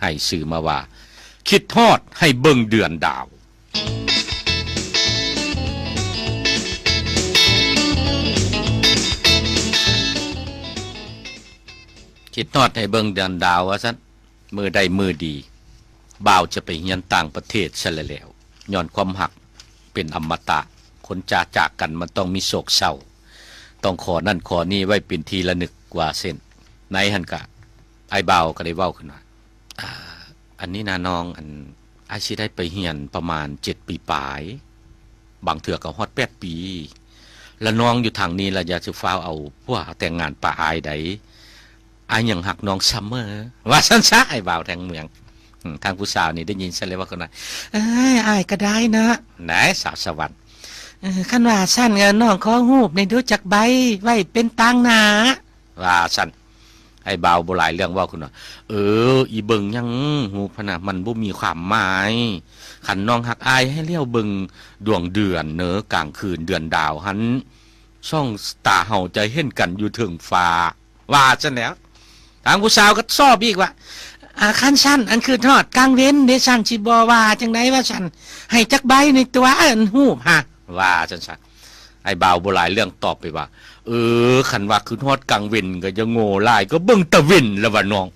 ให้สื่อมาว่าคิดทอดให้เบิ่งเดือนดาวคิดทอดให้เบิ่งเดือนดาวว่าซั่นมือใดมือดีบ่าวจะไปเรียนต่างประเทศซะแล้วย้อนความหักเป็นอมตะคนจากกันมันต้องมีโศกเศร้าต้องขอนั่นขอนี่ไว้เป็นทีละนึกกว่าเส้นในหันกะไอ้บ่าวก็ได้เว้าขึ้นว่าอันนี้นาน้องอันไอ้สิได้ไปเรียนประมาณ7 ปีปลายบางเถื่อก็ฮอด8 ปีแล้วน้องอยู่ทางนี้ล่ะอย่าสิฟ้าวเอาพวกแต่งงานป้าอายใดอายยังหักน้องซัมเมอร์ว่าซั่นซะไอ้บ่าวแทงเมืองทางผู้สาวนี่ได้ยินซะเลยว่าคนนั้นอ้ายก็ได้นะไหนสาวสวรรค์คันว่าซั่นน้องขอฮูบในดูจักใบไว้เป็นตังหนาว่าซั่นไอ้บ่าวบ่หลายเรื่องว่าคุณว่าอีเบิ่งยังฮูบพะนะมันบ่มีความหมายคันน้องหักอายให้เลี้ยวเบิ่งดวงเดือนเนอกลางคืนเดือนดาวหันช่องตาเฮาจะเห็นกันอยู่ถึงฟ้าว่าซั่นแล้วทางผู้สาวก็ซอบอีกว่าคันชั้นอันคือทอดกลางเว้นเดชันสิบ่ว่าจังได๋ว่าฉันให้จักใบในตัวอันฮูบฮะว่าจังซั่นไอ้บ่าวบ่หลายเรื่องตอบไปว่าคันว่าคือทอดกลางเว้นก็จะโง่หลายก็เบิ่งตะเว้นแล้วว่าน้อง